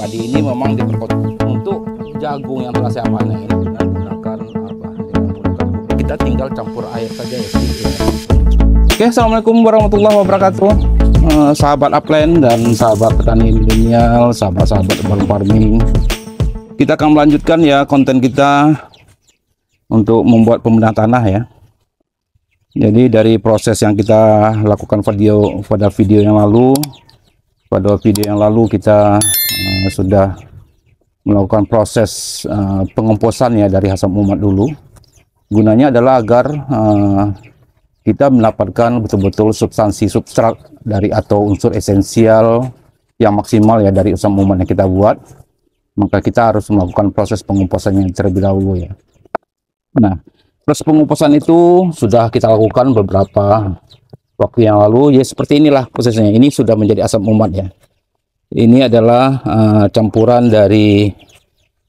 Padi ini memang diperkonsumsi untuk jagung yang telah saya panen dengan menggunakan pupuk. Kita tinggal campur air saja ya sedikit. Oke, assalamualaikum warahmatullahi wabarakatuh, sahabat upland dan sahabat petani milenial, sahabat-sahabat urban farming. Kita akan melanjutkan ya konten kita untuk membuat pembenahan tanah ya. Jadi dari proses yang kita lakukan pada video yang lalu, kita sudah melakukan proses pengomposan ya dari asam umat dulu. Gunanya adalah agar kita mendapatkan betul-betul substansi substrat dari atau unsur esensial yang maksimal ya dari asam umat yang kita buat. Maka kita harus melakukan proses pengomposan yang terlebih dahulu ya. Nah, proses pengomposan itu sudah kita lakukan beberapa waktu yang lalu ya, seperti inilah prosesnya. Ini sudah menjadi asam umat ya. Ini adalah campuran dari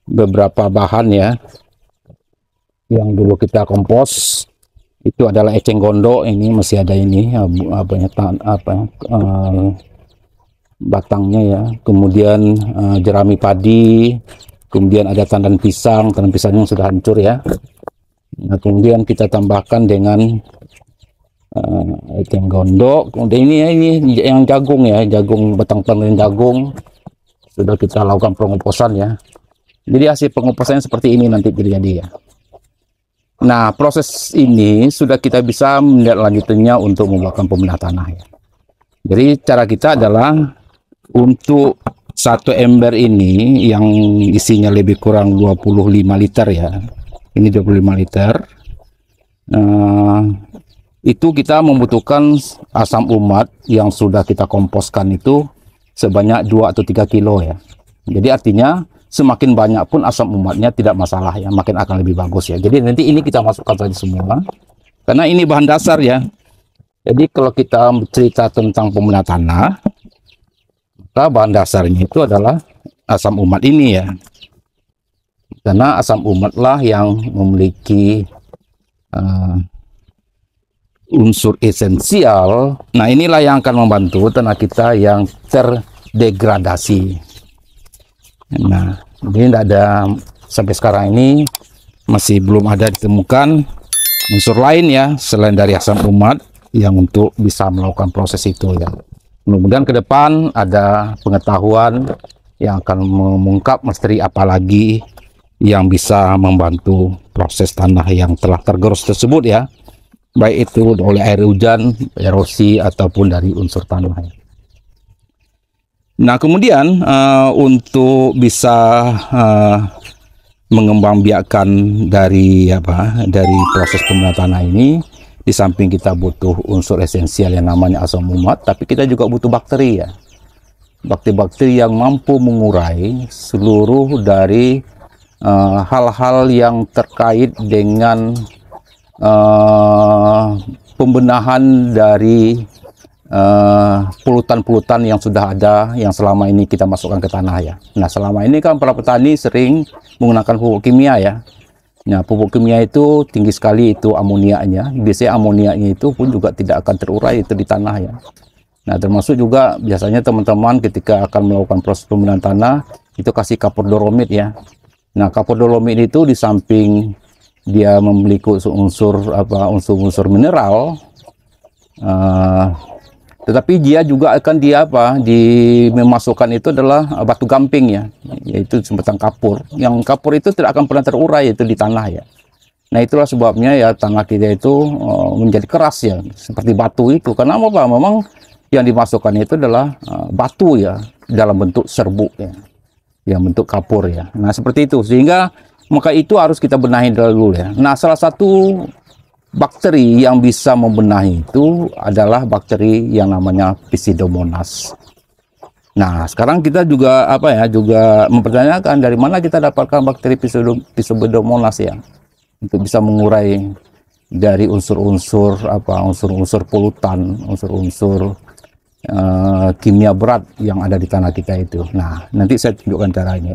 beberapa bahan ya yang dulu kita kompos. Itu adalah eceng gondok, ini masih ada ini batangnya ya, kemudian jerami padi, kemudian ada tandan pisang yang sudah hancur ya. Nah, kemudian kita tambahkan dengan eceng gondok. Kemudian ini yang jagung ya, jagung, batang jagung sudah kita lakukan pengomposan ya. Jadi hasil pengomposannya seperti ini nanti terjadi ya. Nah, proses ini sudah kita bisa melihat lanjutannya untuk melakukan pembenahan tanah ya. Jadi cara kita adalah untuk satu ember ini yang isinya lebih kurang 25 liter ya. Ini 25 liter. Itu kita membutuhkan asam umat yang sudah kita komposkan itu sebanyak 2 atau 3 kilo ya. Jadi artinya semakin banyak pun asam umatnya tidak masalah ya, makin akan lebih bagus ya. Jadi nanti ini kita masukkan saja semua karena ini bahan dasar ya. Jadi kalau kita cerita tentang pembenahan tanah, maka bahan dasarnya itu adalah asam umat ini ya. Karena asam umatlah yang memiliki unsur esensial. Nah, inilah yang akan membantu tanah kita yang terdegradasi. Nah, ini tidak ada sampai sekarang ini masih belum ada ditemukan unsur lain ya selain dari asam umat yang untuk bisa melakukan proses itu ya. Mudah-mudahan ke depan ada pengetahuan yang akan mengungkap misteri apalagi yang bisa membantu proses tanah yang telah tergerus tersebut ya, baik itu oleh air hujan, erosi ataupun dari unsur tanah. Nah, kemudian untuk bisa mengembangbiakkan dari proses pembenahan tanah ini, di samping kita butuh unsur esensial yang namanya asam umat, tapi kita juga butuh bakteri ya. Bakteri-bakteri yang mampu mengurai seluruh dari hal-hal yang terkait dengan pembenahan dari polutan-polutan yang sudah ada yang selama ini kita masukkan ke tanah ya. Nah, selama ini kan para petani sering menggunakan pupuk kimia ya. Nah, pupuk kimia itu tinggi sekali itu amoniaknya. Biasanya amoniaknya itu pun juga tidak akan terurai itu di tanah ya. Nah, termasuk juga biasanya teman-teman ketika akan melakukan proses pembenahan tanah itu kasih kapur dolomit ya. Nah, kapur dolomit itu di samping dia memiliki unsur mineral, tetapi dia juga akan memasukkan itu adalah batu gamping ya, yaitu sebatang kapur. Yang kapur itu tidak akan pernah terurai itu di tanah ya. Nah, itulah sebabnya ya tanah kita itu menjadi keras ya, seperti batu itu. Karena apa? Memang yang dimasukkan itu adalah batu ya, dalam bentuk serbuk ya, yang bentuk kapur ya. Nah, seperti itu, sehingga maka itu harus kita benahi dulu ya. Nah, salah satu bakteri yang bisa membenahi itu adalah bakteri yang namanya Pseudomonas. Nah, sekarang kita juga juga mempertanyakan dari mana kita dapatkan bakteri Pseudomonas ya, untuk bisa mengurai dari unsur-unsur polutan, unsur-unsur kimia berat yang ada di tanah kita itu. Nah, nanti saya tunjukkan caranya.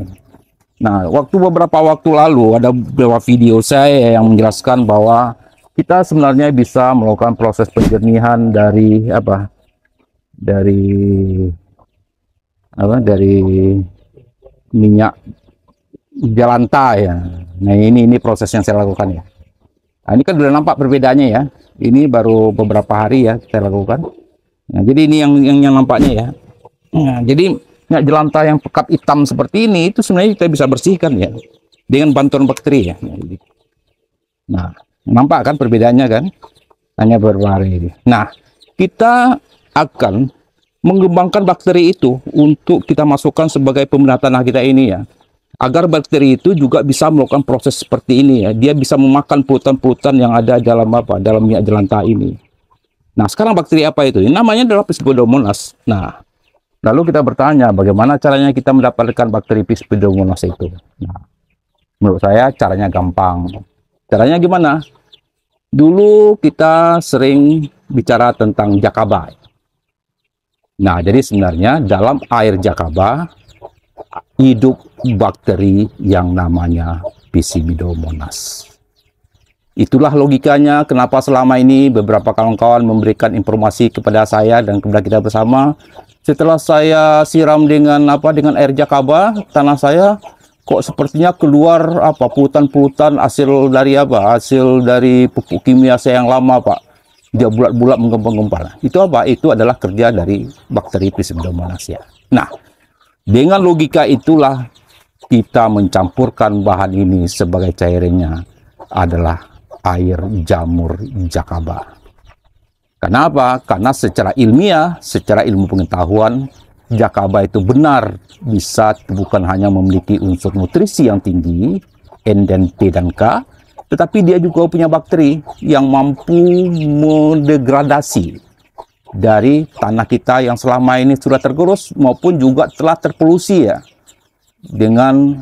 Nah, beberapa waktu lalu ada beberapa video saya yang menjelaskan bahwa kita sebenarnya bisa melakukan proses penjernihan dari minyak jelantah ya. Nah ini proses yang saya lakukan ya. Nah, ini kan sudah nampak perbedaannya ya. Ini baru beberapa hari ya saya lakukan. Nah, jadi ini yang nampaknya ya. Nah, jadi minyak jelantah yang pekat hitam seperti ini itu sebenarnya kita bisa bersihkan ya dengan bantuan bakteri ya. Nah, nampak kan perbedaannya kan? Hanya beberapa hari ini. Nah, kita akan mengembangkan bakteri itu untuk kita masukkan sebagai pembenahan tanah kita ini ya. Agar bakteri itu juga bisa melakukan proses seperti ini ya. Dia bisa memakan polutan-polutan yang ada dalam dalam minyak jelantah ini. Nah, sekarang bakteri apa itu? Ini namanya adalah Pseudomonas. Nah, lalu kita bertanya bagaimana caranya kita mendapatkan bakteri Pseudomonas itu. Nah, menurut saya caranya gampang. Caranya gimana? Dulu kita sering bicara tentang Jakaba. Nah, jadi sebenarnya dalam air Jakaba hidup bakteri yang namanya Pseudomonas. Itulah logikanya kenapa selama ini beberapa kawan-kawan memberikan informasi kepada saya dan kepada kita bersama. Setelah saya siram dengan air Jakaba, tanah saya kok sepertinya keluar polutan-polutan hasil dari pupuk kimia saya yang lama, Pak. Dia bulat-bulat menggumpal-gumpal. Itu apa? Itu adalah kerja dari bakteri Pseudomonas ya. Nah, dengan logika itulah kita mencampurkan bahan ini sebagai cairannya adalah air jamur Jakaba. Kenapa? Karena secara ilmiah, secara ilmu pengetahuan, Jakaba itu benar bisa bukan hanya memiliki unsur nutrisi yang tinggi, N dan P dan K, tetapi dia juga punya bakteri yang mampu mendegradasi dari tanah kita yang selama ini sudah tergerus maupun juga telah terpolusi ya dengan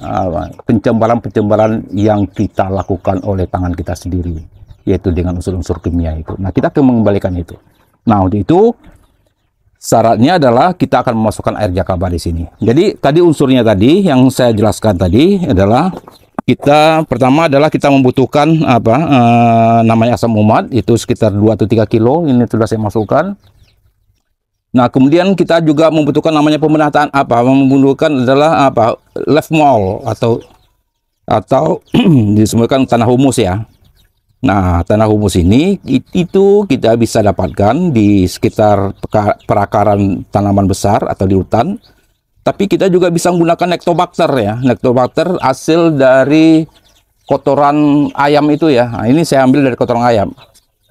pencembaran-pencembaran yang kita lakukan oleh tangan kita sendiri, yaitu dengan unsur-unsur kimia itu. Nah, kita akan mengembalikan itu. Nah, untuk itu syaratnya adalah kita akan memasukkan air Jakaba di sini. Jadi tadi unsurnya tadi yang saya jelaskan tadi adalah pertama adalah kita membutuhkan namanya asam umat itu sekitar 2 atau 3 kilo. Ini sudah saya masukkan. Nah, kemudian kita juga membutuhkan namanya pemenataan membutuhkan adalah levmol atau disebutkan tanah humus ya. Nah, tanah humus ini itu kita bisa dapatkan di sekitar perakaran tanaman besar atau di hutan. Tapi kita juga bisa menggunakan Nectobacter ya. Nectobacter hasil dari kotoran ayam itu ya. Nah, ini saya ambil dari kotoran ayam.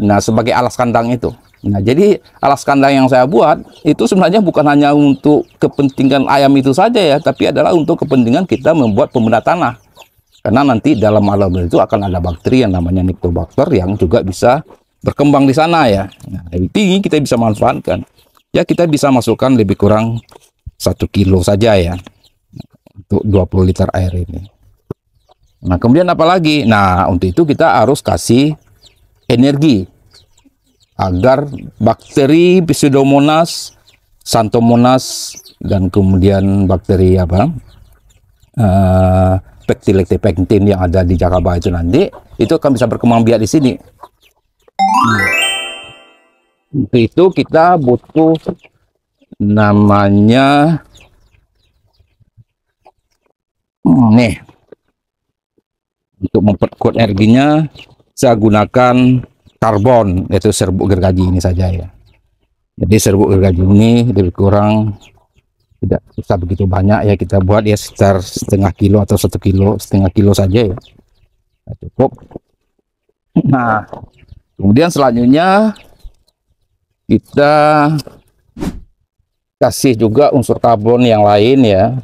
Nah, sebagai alas kandang itu. Nah, jadi alas kandang yang saya buat itu sebenarnya bukan hanya untuk kepentingan ayam itu saja ya, tapi adalah untuk kepentingan kita membuat pembenahan tanah. Karena nanti dalam alam itu akan ada bakteri yang namanya Nectobacter yang juga bisa berkembang di sana ya. Nah, lebih tinggi kita bisa manfaatkan. Ya, kita bisa masukkan lebih kurang 1 kilo saja ya untuk 20 liter air ini. Nah, kemudian apa lagi? Nah, untuk itu kita harus kasih energi agar bakteri Pseudomonas, Xanthomonas, dan kemudian bakteri Pectinleptectin yang ada di Jakaba itu nanti itu akan bisa berkembang biak di sini. Untuk itu kita butuh namanya nih, untuk memperkuat energinya saya gunakan karbon, yaitu serbuk gergaji ini saja ya. Jadi serbuk gergaji ini lebih kurang tidak usah begitu banyak ya, kita buat ya sekitar setengah kilo atau 1 kilo, setengah kilo saja ya. Nah, cukup. Nah, kemudian selanjutnya kita kasih juga unsur karbon yang lain ya,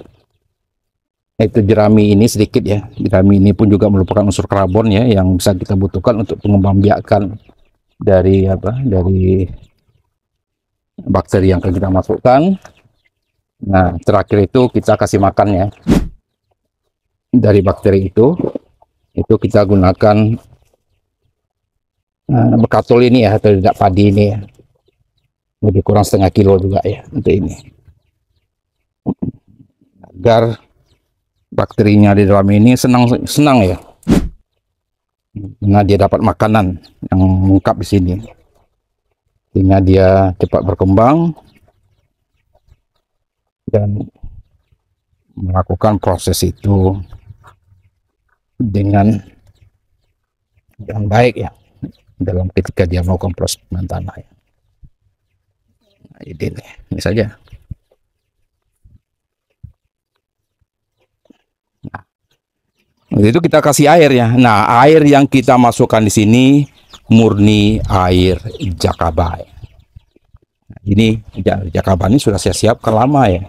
yaitu jerami ini sedikit ya. Jerami ini pun juga merupakan unsur karbon ya yang bisa kita butuhkan untuk pengembangbiakan dari bakteri yang akan kita masukkan. Nah, terakhir itu kita kasih makan ya dari bakteri itu kita gunakan bekatol ini ya, atau tidak padi ini ya, lebih kurang setengah kilo juga ya untuk ini, agar bakterinya di dalam ini senang ya, karena dia dapat makanan yang lengkap di sini, sehingga dia cepat berkembang dan melakukan proses itu dengan baik ya, dalam ketika dia melakukan proses pembuatan tanah ya. Nah, ini saja. Nah, itu kita kasih air ya. Nah, air yang kita masukkan di sini murni air Jakaba. Ini Jakaba ini sudah saya siapkan lama ya.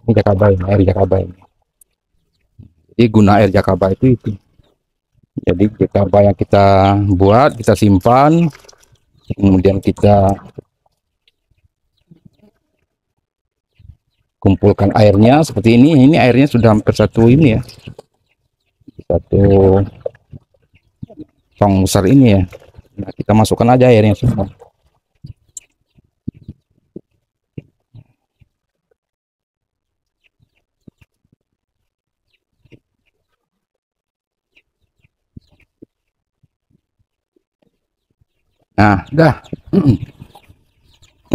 Ini Jakaba, air Jakaba ini. Jadi guna air Jakaba itu. Jadi Jakaba yang kita buat, kita simpan, kemudian kita kumpulkan airnya seperti ini. Ini airnya sudah hampir satu ini ya, satu tong besar ini ya. Nah, kita masukkan aja airnya semua. Nah,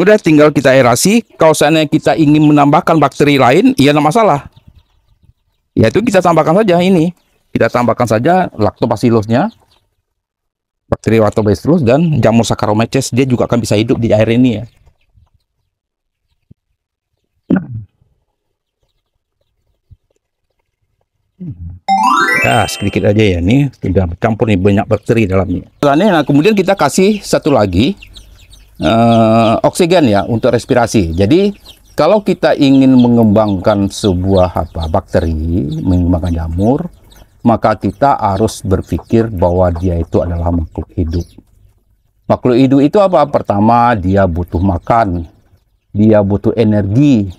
udah tinggal kita aerasi. Kalau seandainya kita ingin menambahkan bakteri lain, ya tidak masalah. Yaitu kita tambahkan saja ini. Kita tambahkan saja Lactobacillus-nya, bakteri Lactobacillus dan jamur Saccharomyces. Dia juga akan bisa hidup di air ini ya. Ya, sedikit aja ya, nih sudah bercampur nih banyak bakteri dalamnya. Nah, kemudian kita kasih satu lagi oksigen ya untuk respirasi. Jadi kalau kita ingin mengembangkan sebuah bakteri, mengembangkan jamur, maka kita harus berpikir bahwa dia itu adalah makhluk hidup. Makhluk hidup itu apa? Pertama, dia butuh makan, dia butuh energi,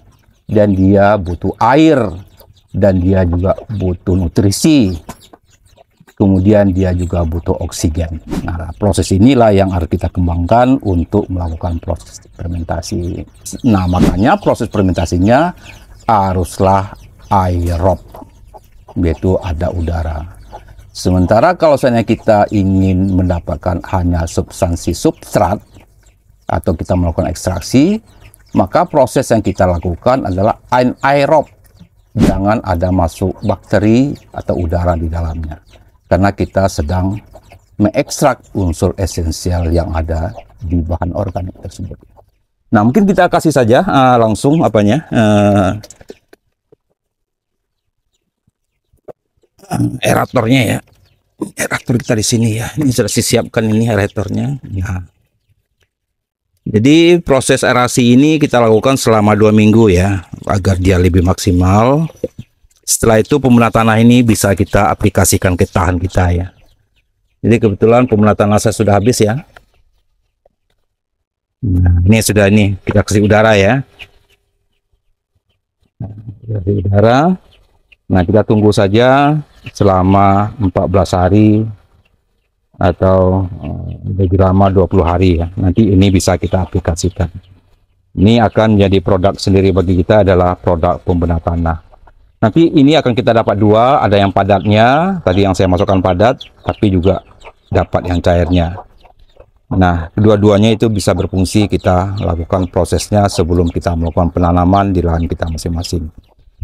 dan dia butuh air, dan dia juga butuh nutrisi, kemudian dia juga butuh oksigen. Nah, proses inilah yang harus kita kembangkan untuk melakukan proses fermentasi. Nah, makanya proses fermentasinya haruslah aerob, yaitu ada udara. Sementara kalau misalnya kita ingin mendapatkan hanya substansi substrat atau kita melakukan ekstraksi, maka proses yang kita lakukan adalah anaerob. Jangan ada masuk bakteri atau udara di dalamnya, karena kita sedang mengekstrak unsur esensial yang ada di bahan organik tersebut. Nah, mungkin kita kasih saja langsung apanya, aeratornya ya. Aerator kita di sini ya. Ini sudah disiapkan ini aeratornya. Nah, jadi proses aerasi ini kita lakukan selama 2 minggu ya, agar dia lebih maksimal. Setelah itu pemenuhan tanah ini bisa kita aplikasikan ke lahan kita ya. Jadi kebetulan pemenuhan tanah saya sudah habis ya. Nah, ini sudah, ini kita kasih udara ya. Kasih udara. Nah, kita tunggu saja selama 14 hari atau lebih lama 20 hari ya. Nanti ini bisa kita aplikasikan. Ini akan jadi produk sendiri bagi kita, adalah produk pembedah tanah. Nanti ini akan kita dapat dua, ada yang padatnya, tadi yang saya masukkan padat, tapi juga dapat yang cairnya. Nah, kedua-duanya itu bisa berfungsi, kita lakukan prosesnya sebelum kita melakukan penanaman di lahan kita masing-masing.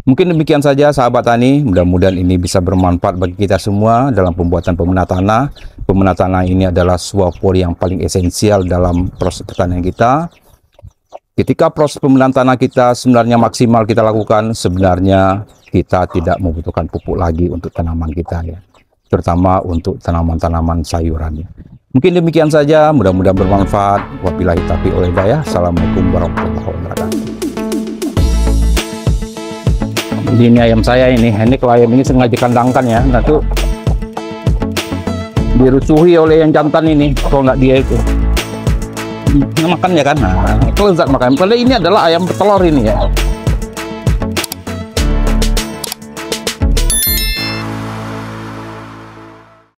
Mungkin demikian saja sahabat tani, mudah-mudahan ini bisa bermanfaat bagi kita semua dalam pembuatan pemenuhan tanah. Pemenuhan tanah ini adalah sebuah pori yang paling esensial dalam proses pertanian kita. Ketika proses pemenuhan tanah kita sebenarnya maksimal kita lakukan, sebenarnya kita tidak membutuhkan pupuk lagi untuk tanaman kita ya, terutama untuk tanaman-tanaman sayuran ya. Mungkin demikian saja, mudah-mudahan bermanfaat. Wabillahi taufiq wal hidayah. Assalamualaikum warahmatullahi wabarakatuh. Jadi ini ayam saya ini kalau ayam ini sengaja kandangkan ya, nah tuh dirusuhi oleh yang jantan ini, kalau nggak dia itu makan ya kan. Nah, itu lezat makan. Padahal ini adalah ayam petelur ini ya.